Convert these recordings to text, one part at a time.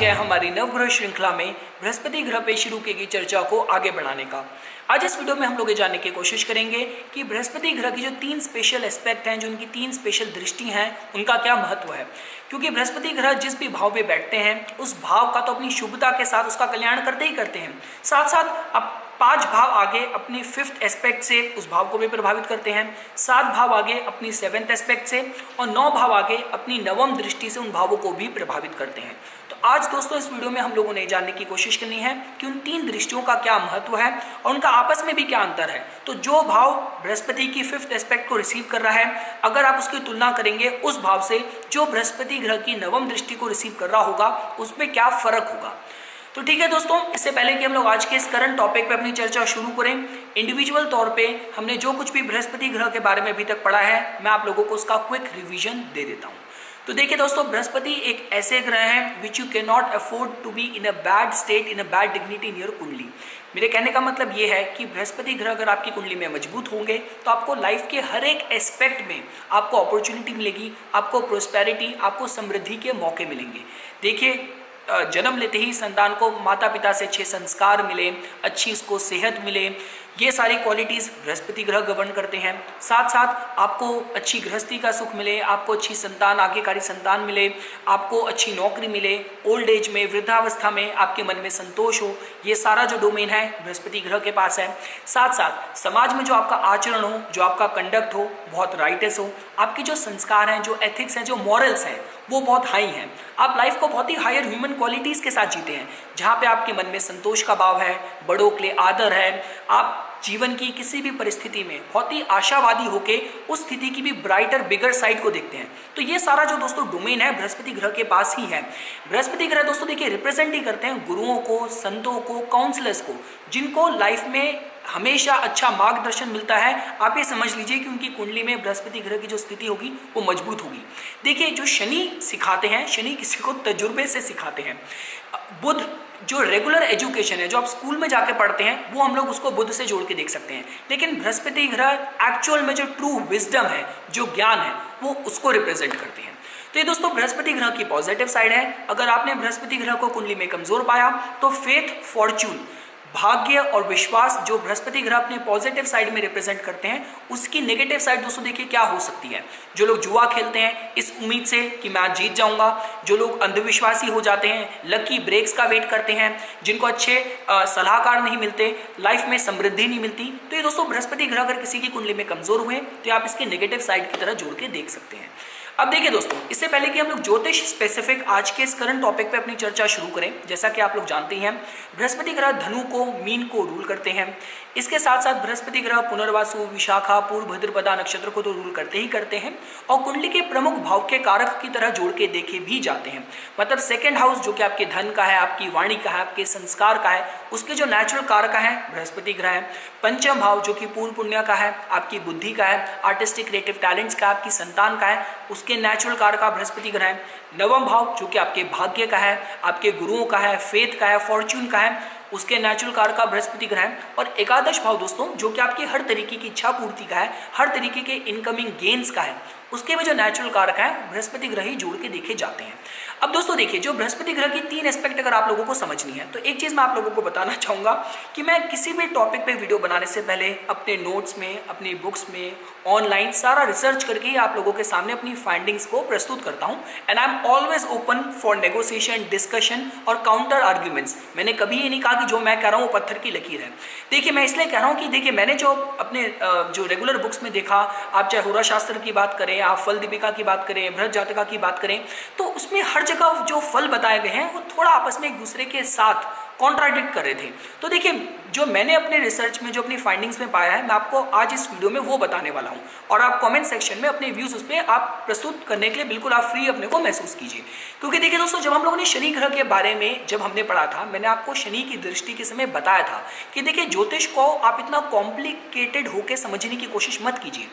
गया है हमारी नवग्रह श्रृंखला में बृहस्पति ग्रह पे शुरू की गई चर्चा को आगे बढ़ाने का। आज इस वीडियो में हम लोग ये जानने की कोशिश करेंगे कि बृहस्पति ग्रह की जो 3 स्पेशल एस्पेक्ट हैं, जो उनकी 3 स्पेशल दृष्टि हैं, उनका क्या महत्व है। क्योंकि बृहस्पति ग्रह जिस भी भाव पे बैठते हैं उस भाव का तो अपनी शुभता के साथ उसका कल्याण करते ही करते हैं, साथ साथ अब 5 भाव आगे अपनी 5th एस्पेक्ट से उस भाव को भी प्रभावित करते हैं, 7 भाव आगे अपनी 7th एस्पेक्ट से और 9 भाव आगे अपनी 9वीं दृष्टि से उन भावों को भी प्रभावित करते हैं। तो आज दोस्तों इस वीडियो में हम लोगों ने जानने की कोशिश करनी है कि उन 3 दृष्टियों का क्या महत्व है और उनका आपस में भी क्या अंतर है। तो जो भाव बृहस्पति की 5th एस्पेक्ट को रिसीव कर रहा है, अगर आप उसकी तुलना करेंगे उस भाव से जो बृहस्पति ग्रह की 9वीं दृष्टि को रिसीव कर रहा होगा, उसमें क्या फर्क होगा। तो ठीक है दोस्तों, इससे पहले कि हम लोग आज के इस करंट टॉपिक पे अपनी चर्चा शुरू करें, इंडिविजुअल तौर पे हमने जो कुछ भी बृहस्पति ग्रह के बारे में अभी तक पढ़ा है, मैं आप लोगों को उसका क्विक रिवीजन दे देता हूं। तो देखिए दोस्तों, बृहस्पति एक ऐसे ग्रह हैं which you can not afford to be in a bad state, in a bad dignity in your kundli. मेरे कहने का मतलब ये है कि बृहस्पति ग्रह अगर आपकी कुंडली में मजबूत होंगे तो आपको लाइफ के हर एक एस्पेक्ट में आपको अपॉर्चुनिटी मिलेगी, आपको प्रोस्पेरिटी, आपको समृद्धि के मौके मिलेंगे। देखिए, जन्म लेते ही संतान को माता पिता से अच्छे संस्कार मिले, अच्छी उसको सेहत मिले, ये सारी क्वालिटीज़ बृहस्पति ग्रह गवर्न करते हैं। साथ साथ आपको अच्छी गृहस्थी का सुख मिले, आपको अच्छी संतान, आज्ञाकारी संतान मिले, आपको अच्छी नौकरी मिले, ओल्ड एज में, वृद्धावस्था में आपके मन में संतोष हो, ये सारा जो डोमेन है बृहस्पति ग्रह के पास है। साथ साथ समाज में जो आपका आचरण हो, जो आपका कंडक्ट हो, बहुत राइटस हो, आपके जो संस्कार हैं, जो एथिक्स हैं, जो मॉरल्स हैं, वो बहुत हाई हैं। आप लाइफ को बहुत ही हायर ह्यूमन क्वालिटीज़ के साथ जीते हैं, जहाँ पे आपके मन में संतोष का भाव है, बड़ों के लिए आदर है, आप जीवन की किसी भी परिस्थिति में बहुत ही आशावादी होके उस स्थिति की भी ब्राइटर बिगर साइड को देखते हैं। तो ये सारा जो दोस्तों डोमेन है बृहस्पति ग्रह के पास ही है। बृहस्पति ग्रह दोस्तों देखिए रिप्रेजेंट ही करते हैं गुरुओं को, संतों को, काउंसलर्स को, जिनको लाइफ में हमेशा अच्छा मार्गदर्शन मिलता है। आप ये समझ लीजिए कि उनकी कुंडली में बृहस्पति ग्रह की जो स्थिति होगी वो मजबूत होगी। देखिए, जो शनि सिखाते हैं, शनि किसी को तजुर्बे से सिखाते हैं। बुध जो रेगुलर एजुकेशन है, जो आप स्कूल में जाके पढ़ते हैं, वो हम लोग उसको बुध से जोड़ के देख सकते हैं। लेकिन बृहस्पति ग्रह एक्चुअल में जो ट्रू विजडम है, जो ज्ञान है, वो उसको रिप्रेजेंट करते हैं। तो ये दोस्तों बृहस्पति ग्रह की पॉजिटिव साइड है। अगर आपने बृहस्पति ग्रह को कुंडली में कमजोर पाया तो फेथ, फॉर्च्यून, भाग्य और विश्वास जो बृहस्पति ग्रह अपने पॉजिटिव साइड में रिप्रेजेंट करते हैं, उसकी नेगेटिव साइड दोस्तों देखिए क्या हो सकती है। जो लोग जुआ खेलते हैं इस उम्मीद से कि मैं आज जीत जाऊंगा, जो लोग अंधविश्वासी हो जाते हैं, लकी ब्रेक्स का वेट करते हैं, जिनको अच्छे सलाहकार नहीं मिलते, लाइफ में समृद्धि नहीं मिलती, तो ये दोस्तों बृहस्पति ग्रह अगर किसी की कुंडली में कमजोर हुए तो आप इसकी नेगेटिव साइड की तरह जोड़ के देख सकते हैं। अब देखिए दोस्तों, इससे पहले कि हम लोग ज्योतिष स्पेसिफिक आज के इस करंट टॉपिक पे अपनी चर्चा शुरू करें, जैसा कि आप लोग जानते हैं बृहस्पति ग्रह धनु को, मीन को रूल करते हैं। इसके साथ साथ बृहस्पति ग्रह पुनर्वासु, विशाखा, पूर्व भद्रपदा नक्षत्र को तो रूल करते ही करते हैं और कुंडली के प्रमुख भाव के कारक की तरह जोड़ के देखे भी जाते हैं। मतलब 2nd हाउस जो कि आपके धन का है, आपकी वाणी का है, आपके संस्कार का है, उसके जो नेचुरल कारक है बृहस्पति ग्रह है। 5म भाव जो कि पूर्व पुण्य का है, आपकी बुद्धि का है, आर्टिस्टिक क्रिएटिव टैलेंट्स का, आपकी संतान का है, उसके नेचुरल कारक बृहस्पति ग्रह है। 9वां भाव जो कि आपके भाग्य का है, आपके गुरुओं का है, फेथ का है, फॉर्च्यून का है, उसके नेचुरल कारक का बृहस्पति ग्रह है। और 11वां भाव दोस्तों जो कि आपकी हर तरीके की इच्छा पूर्ति का है, हर तरीके के इनकमिंग गेन्स का है, उसके में जो नेचुरल कारक है बृहस्पति ग्रह ही जोड़ के देखे जाते हैं। अब दोस्तों देखिए, जो बृहस्पति ग्रह की 3 एस्पेक्ट अगर आप लोगों को समझनी है तो एक चीज़ मैं आप लोगों को बताना चाहूँगा कि मैं किसी भी टॉपिक पे वीडियो बनाने से पहले अपने नोट्स में, अपनी बुक्स में, ऑनलाइन सारा रिसर्च करके ही आप लोगों के सामने अपनी फाइंडिंग्स को प्रस्तुत करता हूँ। And I am always open for negotiation, discussion और काउंटर आर्ग्यूमेंट्स। मैंने कभी ये नहीं कहा कि जो मैं कह रहा हूँ वो पत्थर की लकीर है। देखिए, मैं इसलिए कह रहा हूँ कि देखिए, मैंने जो अपने जो रेगुलर बुक्स में देखा, आप चाहे होरा शास्त्र की बात करें, आप फल दीपिका की बात करें, बृहद जातका की बात करें, तो उसमें हर जगह जो फल बताए गए हैं वो थोड़ा आपस में एक दूसरे के साथ कॉन्ट्राडिक्ट कर रहे थे। तो देखिए, जो मैंने अपने रिसर्च में, जो अपनी फाइंडिंग्स में पाया है, मैं आपको आज इस वीडियो में वो बताने वाला हूँ। और आप कमेंट सेक्शन में अपने व्यूज उस पर आप प्रस्तुत करने के लिए बिल्कुल आप फ्री अपने को महसूस कीजिए। क्योंकि देखिए दोस्तों, जब हम लोगों ने शनि ग्रह के बारे में जब हमने पढ़ा था, मैंने आपको शनि की दृष्टि के समय बताया था कि देखिए, ज्योतिष को आप इतना कॉम्प्लिकेटेड होकर समझने की कोशिश मत कीजिए।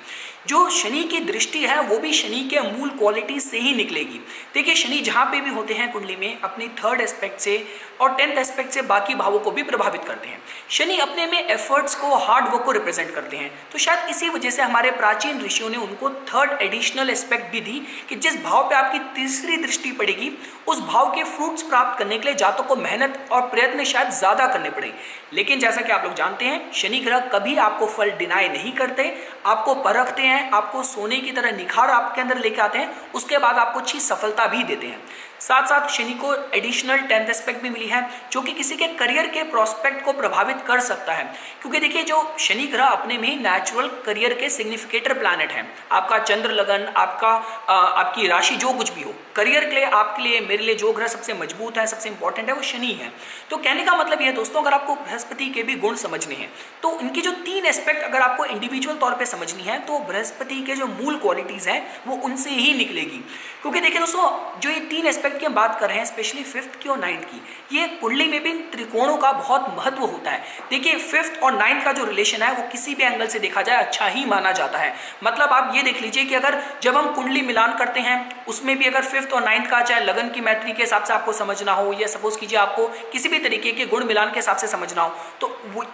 जो शनि की दृष्टि है वो भी शनि के मूल क्वालिटी से ही निकलेगी। देखिए, शनि जहाँ पे भी होते हैं कुंडली में अपनी 3rd एस्पेक्ट से और 10th एस्पेक्ट एस्पेक्ट से बाकी भावों को भी प्रभावित करते हैं। शनि अपने में एफर्ट्स को, हार्ड वर्क को रिप्रेजेंट करते हैं, तो शायद इसी वजह से हमारे प्राचीन ऋषियों ने उनको थर्ड एडिशनल एस्पेक्ट भी दी कि जिस भाव पे आपकी तीसरी दृष्टि पड़ेगी उस भाव के फ्रूट्स प्राप्त करने के लिए जातक को मेहनत और प्रयत्न शायद ज्यादा करने पड़े। लेकिन जैसा कि आप लोग जानते हैं, शनि ग्रह कभी आपको फल डिनाई नहीं करते, आपको परखते हैं, आपको सोने की तरह निखार आपके अंदर लेके आते हैं, उसके बाद आपको अच्छी सफलता भी देते हैं। साथ साथ शनि को एडिशनल 10th एस्पेक्ट भी मिली है जो कि किसी के करियर के प्रोस्पेक्ट को प्रभावित कर सकता है, क्योंकि देखिए जो शनि ग्रह अपने में नेचुरल करियर के सिग्निफिकेटर प्लैनेट है। आपका चंद्र लगन, आपकी राशि जो कुछ भी हो, करियर के लिए, आपके लिए, मेरे लिए जो ग्रह सबसे मजबूत है, सबसे इंपॉर्टेंट है, वो शनि है। तो कहने का मतलब यह दोस्तों, अगर आपको बृहस्पति के भी गुण समझने हैं तो इनकी जो 3 एस्पेक्ट अगर आपको इंडिविजुअल तौर पर समझनी है तो बृहस्पति के जो मूल क्वालिटीज हैं वो उनसे ही निकलेगी। क्योंकि देखिए दोस्तों, जो ये 3 एस्पेक्ट की हम बात कर रहे हैं, स्पेशली 5th की और 9th की, ये कुंडली में भी त्रिकोणों का बहुत महत्व होता है। देखिए 5th और 9th का जो रिलेशन है वो किसी भी एंगल से देखा जाए अच्छा ही माना जाता है। मतलब आप ये देख लीजिए कि अगर जब हम कुंडली मिलान करते हैं उसमें भी अगर 5th और 9th का, चाहे लगन की मैत्री के हिसाब से आपको समझना हो या सपोज कीजिए आपको किसी भी तरीके के गुण मिलान के हिसाब से समझना हो, तो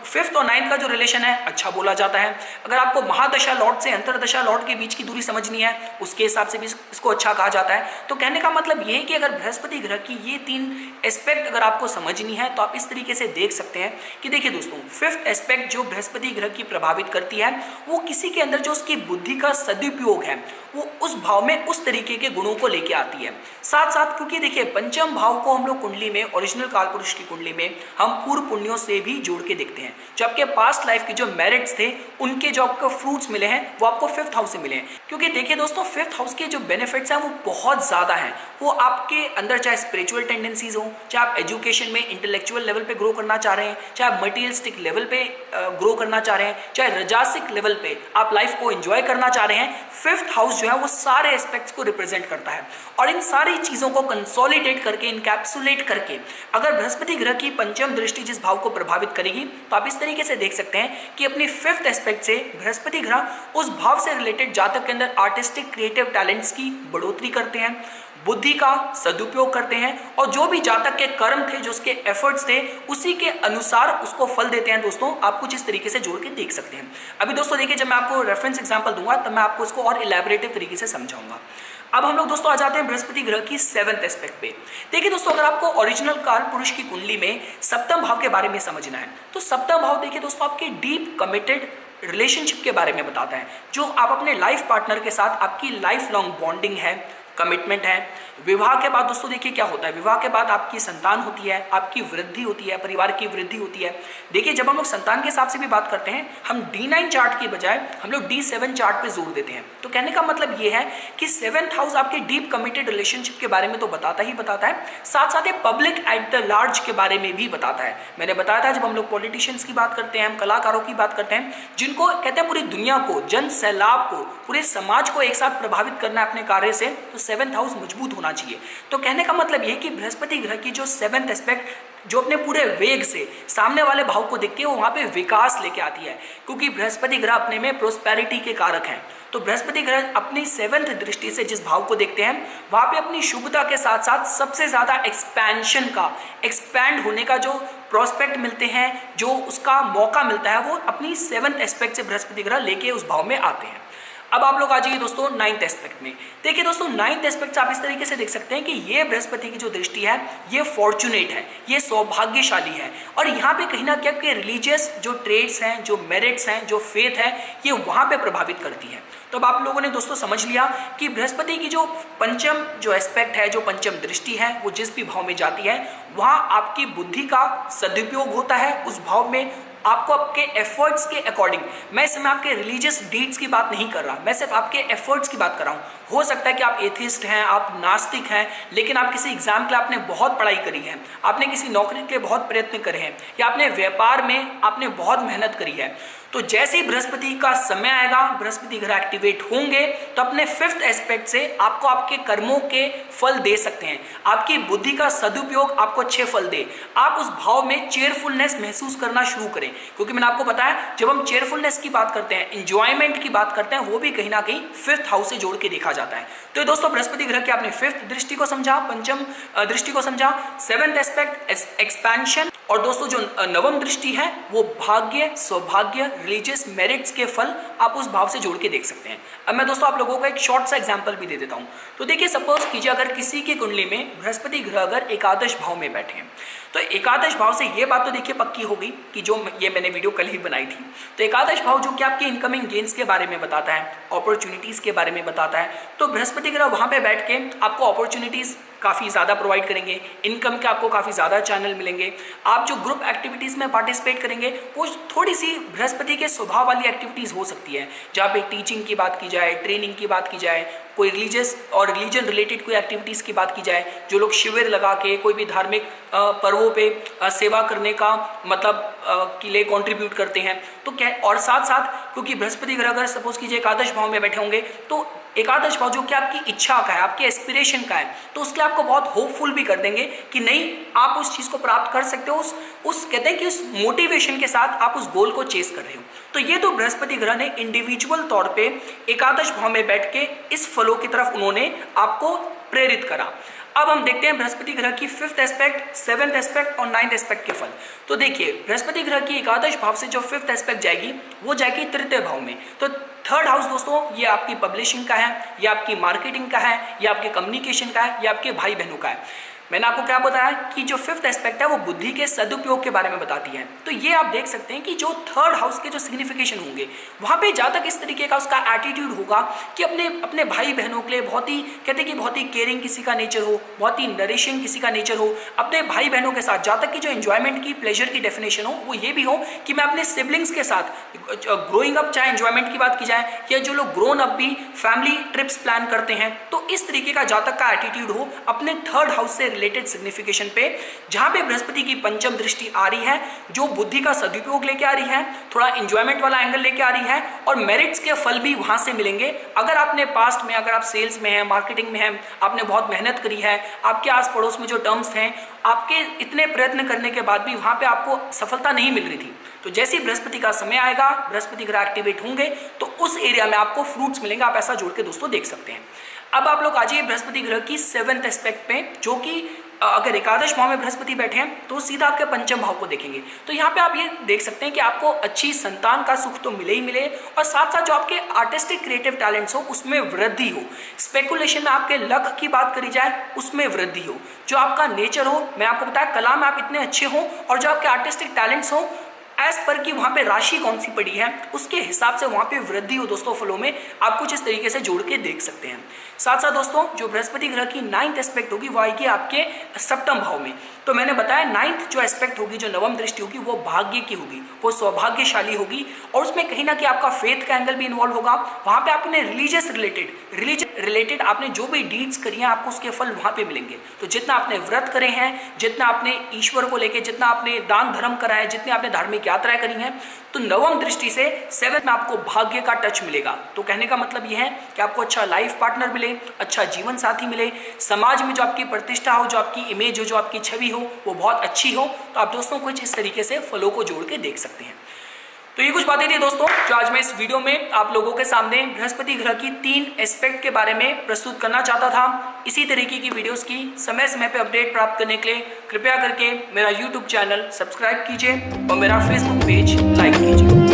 5th और 9th का जो रिलेशन है अच्छा बोला जाता है। अगर आपको महादशा लॉर्ड से अंतरदशा लॉर्ड के बीच की दूरी समझनी है उसके हिसाब से भी इसको अच्छा कहा जाता है। तो कहने का मतलब ये है कि अगर बृहस्पति ग्रह की ये 3 एस्पेक्ट अगर आपको समझनी है तो आप इस तरीके से देख सकते हैं कि देखिए दोस्तों, 5th एस्पेक्ट जो बृहस्पति ग्रह की प्रभावित करती है वो किसी के अंदर जो उसकी बुद्धि का सदुपयोग है वो उस भाव में उस तरीके के गुणों को लेके आती है। साथ साथ क्योंकि देखिए पंचम भाव को हम लोग कुंडली में, ओरिजिनल काल पुरुष की कुंडली में हम पूर्व पुण्यों से भी जोड़ के देखते हैं। जो आपके पास्ट लाइफ के जो मेरिट्स थे उनके जो आपको फ्रूट्स मिले हैं वो आपको 5th हाउस से मिले हैं। क्योंकि देखिए दोस्तों, 5th हाउस के जो बेनिफिट्स हैं वो बहुत ज्यादा हैं। वो आपके अंदर चाहे स्पिरिचुअल टेंडेंसीज हो, चाहे आप एजुकेशन में इंटेलेक्चुअल लेवल पे ग्रो करना चाह रहे हैं, चाहे आप मटीरियलिस्टिक लेवल पे ग्रो करना चाह रहे हैं, चाहे रजासिक लेवल पे आप लाइफ को एंजॉय करना चाह रहे हैं, 5th हाउस जो है वो सारे एस्पेक्ट्स को रिप्रेजेंट करता है। और इन सारी चीजों को कंसोलिडेट करके, इनकैप्सुलेट करके अगर बृहस्पति ग्रह की पंचम दृष्टि जिस भाव को प्रभावित करेगी तो आप इस तरीके से देख सकते हैं कि अपनी 5th एस्पेक्ट से बृहस्पति ग्रह उस भाव से रिलेटेड जातक के अंदर आर्टिस्टिक क्रिएटिव टैलेंट्स की बढ़ोतरी करते हैं, बुद्धि का सदुपयोग करते हैं, और जो भी जातक के कर्म थे, जो उसके एफर्ट्स थे, उसी के अनुसार उसको फल देते हैं। दोस्तों आप कुछ इस तरीके से जोड़ के देख सकते हैं। अभी दोस्तों देखिए, जब मैं आपको रेफरेंस एग्जांपल दूंगा तब मैं आपको इसको और इलैबोरेटिव तरीके से समझाऊंगा। अब हम लोग दोस्तों आ जाते हैं बृहस्पति ग्रह की 7th एस्पेक्ट पे। देखिए दोस्तों, अगर आपको ओरिजिनल काल पुरुष की कुंडली में सप्तम भाव के बारे में समझना है तो सप्तम भाव देखिए दोस्तों आपके डीप कमिटेड रिलेशनशिप के बारे में बताता है। जो आप अपने लाइफ पार्टनर के साथ आपकी लाइफ लॉन्ग बॉन्डिंग है, कमिटमेंट है। विवाह के बाद दोस्तों देखिए क्या होता है, विवाह के बाद आपकी संतान होती है, आपकी वृद्धि होती है, परिवार की वृद्धि होती है। देखिए जब हम लोग संतान के हिसाब से भी बात करते हैं, हम D9 चार्ट की बजाय हम लोग D7 चार्ट पे जोर देते हैं। तो कहने का मतलब ये है कि 7th हाउस आपके डीप कमिटेड रिलेशनशिप के बारे में तो बताता ही बताता है, साथ साथ ये पब्लिक एट द लार्ज के बारे में भी बताता है। मैंने बताया था जब हम लोग पॉलिटिशियंस की बात करते हैं, हम कलाकारों की बात करते हैं, जिनको कहते हैं पूरी दुनिया को, जन सैलाब को, पूरे समाज को एक साथ प्रभावित करना है अपने कार्य से, तो 7th हाउस मजबूत होना चाहिए। तो कहने का मतलब यह कि बृहस्पति ग्रह की जो 7th एस्पेक्ट जो अपने पूरे वेग से सामने वाले भाव को देखती है वो वहां पे विकास लेके आती है, क्योंकि बृहस्पति ग्रह अपने में प्रोस्पेरिटी के कारक हैं। तो बृहस्पति ग्रह अपनी 7th दृष्टि से जिस भाव को देखते हैं वहां पे अपनी शुभता के साथ साथ सबसे ज्यादा एक्सपेंशन का, एक्सपैंड होने का जो प्रोस्पेक्ट मिलते हैं, जो उसका मौका मिलता है, वो अपनी 7th एस्पेक्ट से बृहस्पति ग्रह लेके उस भाव में आते हैं। अब आप लोग आ जाइए दोस्तों 9th एस्पेक्ट में। देखिए दोस्तों 9th एस्पेक्ट से आप इस तरीके से देख सकते हैं कि ये बृहस्पति की जो दृष्टि है ये फॉर्चुनेट है, ये सौभाग्यशाली है, और यहाँ पे कहीं ना कहीं रिलीजियस जो ट्रेड्स हैं, जो मेरिट्स हैं, जो फेथ है, ये वहाँ पे प्रभावित करती है। तो अब आप लोगों ने दोस्तों समझ लिया कि बृहस्पति की जो पंचम जो एस्पेक्ट है, जो पंचम दृष्टि है, वो जिस भी भाव में जाती है वहाँ आपकी बुद्धि का सदुपयोग होता है। उस भाव में आपको आपके एफर्ट्स के अकॉर्डिंग, मैं इस समय आपके रिलीजियस डीड्स की बात नहीं कर रहा, मैं सिर्फ आपके एफर्ट्स की बात कर रहा हूँ। हो सकता है कि आप एथिस्ट हैं, आप नास्तिक हैं, लेकिन आप किसी एग्जाम के लिए आपने बहुत पढ़ाई करी है, आपने किसी नौकरी के लिए बहुत प्रयत्न करे हैं, या आपने व्यापार में आपने बहुत मेहनत करी है। तो जैसे ही बृहस्पति का समय आएगा, बृहस्पति ग्रह एक्टिवेट होंगे तो अपने 5th एस्पेक्ट से आपको आपके कर्मों के फल दे सकते हैं। आपकी बुद्धि का सदुपयोग आपको अच्छे फल दे, आप उस भाव में चेयरफुलनेस महसूस करना शुरू करें। क्योंकि मैंने आपको बताया जब हम चेयरफुलनेस की बात करते हैं, इंजॉयमेंट की बात करते हैं, वो भी कहीं ना कहीं 5th हाउस से जोड़ के देखा जाता है। तो दोस्तों बृहस्पति ग्रह की आपने 5th दृष्टि को समझा, पंचम दृष्टि को समझा, 7th एस्पेक्ट एक्सपेंशन और दोस्तों जो नवम दृष्टि है वो भाग्य, सौभाग्य, रिलीजियस मेरिट्स के फल आप उस भाव से जोड़ के देख सकते हैं। अब मैं दोस्तों आप लोगों को एक शॉर्ट सा एग्जांपल भी दे देता हूं। तो देखिए सपोज कीजिए अगर किसी की कुंडली में बृहस्पति ग्रह अगर एकादश भाव में बैठे हैं, तो एकादश भाव से ये बात तो देखिए पक्की हो गई कि जो ये मैंने वीडियो कल ही बनाई थी, तो एकादश भाव जो कि आपके इनकमिंग गेन्स के बारे में बताता है, अपॉर्चुनिटीज के बारे में बताता है, तो बृहस्पति ग्रह वहां पे बैठ के आपको अपॉर्चुनिटीज काफ़ी ज़्यादा प्रोवाइड करेंगे, इनकम के आपको काफ़ी ज़्यादा चैनल मिलेंगे। आप जो ग्रुप एक्टिविटीज़ में पार्टिसिपेट करेंगे वो थोड़ी सी बृहस्पति के स्वभाव वाली एक्टिविटीज़ हो सकती है, जहाँ पे टीचिंग की बात की जाए, ट्रेनिंग की बात की जाए, कोई रिलीजियस और रिलीजन रिलेटेड कोई एक्टिविटीज़ की बात की जाए, जो लोग शिविर लगा के कोई भी धार्मिक पर्वों पे सेवा करने का मतलब के लिए कंट्रीब्यूट करते हैं। तो क्या, और साथ साथ क्योंकि बृहस्पति ग्रह अगर सपोज कीजिए एकादश भाव में बैठे होंगे, तो एकादश भाव जो कि आपकी इच्छा का है, आपके एस्पिरेशन का है, तो उसके आपको बहुत होपफुल भी कर देंगे कि नहीं आप उस चीज़ को प्राप्त कर सकते हो, उस कहते हैं कि उस मोटिवेशन के साथ आप उस गोल को चेस कर रहे हो। तो ये तो बृहस्पति ग्रह ने इंडिविजुअल तौर पे एकादश भाव में बैठ के इस फलों की तरफ उन्होंने आपको प्रेरित करा। अब हम देखते हैं बृहस्पति ग्रह की 5th एस्पेक्ट, 7th एस्पेक्ट और 9th एस्पेक्ट के फल। तो देखिए बृहस्पति ग्रह की एकादश भाव से जो 5th एस्पेक्ट जाएगी वो जाएगी तृतीय भाव में। तो 3rd हाउस दोस्तों ये आपकी पब्लिशिंग का है, ये आपकी मार्केटिंग का है, ये आपके कम्युनिकेशन का है, ये आपके भाई बहनों का है। मैंने आपको क्या बताया कि जो 5th एस्पेक्ट है वो बुद्धि के सदुपयोग के बारे में बताती है। तो ये आप देख सकते हैं कि जो 3rd हाउस के जो सिग्निफिकेशन होंगे वहाँ पे जहाँ तक इस तरीके का उसका एटीट्यूड होगा कि अपने भाई बहनों के लिए बहुत ही कहते हैं कि बहुत ही केयरिंग किसी का नेचर हो, बहुत ही नरिशिंग किसी का नेचर हो, अपने भाई बहनों के साथ जहाँ तक कि जो एंजॉयमेंट की, प्लेजर की डेफिनेशन हो वो ये भी हो कि मैं अपने सिबलिंग्स के साथ ग्रोइंग अप, चाहे एंजॉयमेंट की बात की जाए या जो लोग ग्रोन अप भी फैमिली ट्रिप्स प्लान करते हैं, तो इस तरीके का जहाँ तक का एटीट्यूड हो अपने 3rd हाउस से रिलेटेड सिग्निफिकेशन पे, जहां पे बृहस्पति की पंचम दृष्टि आ रही है जो बुद्धि का सदुपयोग लेके आ रही है, थोड़ा एंजॉयमेंट वाला एंगल लेके आ रही है और मेरिट्स के फल भी वहां से मिलेंगे। अगर आपने पास्ट में, अगर आप सेल्स में हैं, मार्केटिंग में हैं, आपने बहुत मेहनत करी है, आपके आस पड़ोस में जो टर्म्स हैं, आपके इतने प्रयत्न करने के बाद भी वहां पे आपको सफलता नहीं मिल रही थी, तो जैसे ही बृहस्पति का समय आएगा, बृहस्पति ग्रह एक्टिवेट होंगे तो उस एरिया में आपको फ्रूट्स मिलेंगे। आप ऐसा जोड़ के दोस्तों देख सकते हैं। अब आप लोग आ जाइए बृहस्पति ग्रह की 7th एस्पेक्ट पे, जो कि अगर एकादश भाव में बृहस्पति बैठे हैं तो सीधा आपके पंचम भाव को देखेंगे। तो यहाँ पे आप ये देख सकते हैं कि आपको अच्छी संतान का सुख तो मिले ही मिले और साथ साथ जो आपके आर्टिस्टिक क्रिएटिव टैलेंट्स हो उसमें वृद्धि हो, स्पेकुलेशन में आपके लक की बात करी जाए उसमें वृद्धि हो, जो आपका नेचर हो, मैं आपको बताया कला में आप इतने अच्छे हो और जो आपके आर्टिस्टिक टैलेंट्स हो एज पर कि वहाँ पे राशि कौन सी पड़ी है उसके हिसाब से वहाँ पे वृद्धि हो दोस्तों फलों में, आप कुछ इस तरीके से जोड़ के देख सकते हैं। साथ साथ दोस्तों जो बृहस्पति ग्रह की 9th एस्पेक्ट होगी वो आएगी आपके 7th भाव में। तो मैंने बताया 9th जो एस्पेक्ट होगी, जो नवम दृष्टि होगी, वो भाग्य की होगी, वो सौभाग्यशाली होगी और उसमें कहीं ना कहीं आपका फेथ का एंगल भी इन्वॉल्व होगा। वहाँ पे आपने रिलीजियस रिलेटेड आपने जो भी डीड्स करी हैं आपको उसके फल वहाँ पे मिलेंगे। तो जितना आपने व्रत करे हैं, जितना आपने ईश्वर को लेके, जितना आपने दान धर्म करा है, जितनी आपने धार्मिक यात्राएं करी हैं, तो नवम दृष्टि से 7th में आपको भाग्य का टच मिलेगा। तो कहने का मतलब यह है कि आपको अच्छा लाइफ पार्टनर मिले, अच्छा जीवन साथी मिले, समाज में जो आपकी प्रतिष्ठा हो, जो आपकी इमेज हो, जो आपकी छवि हो वो बहुत अच्छी हो। तो आप दोस्तों कुछ इस तरीके से फलों को जोड़ के देख सकते हैं। तो ये कुछ बातें थी दोस्तों जो आज मैं इस वीडियो में आप लोगों के सामने बृहस्पति ग्रह की 3 एस्पेक्ट के बारे में प्रस्तुत करना चाहता था। इसी तरीके की वीडियोस की समय समय पे अपडेट प्राप्त करने के लिए कृपया करके मेरा YouTube चैनल सब्सक्राइब कीजिए और मेरा Facebook पेज लाइक कीजिए।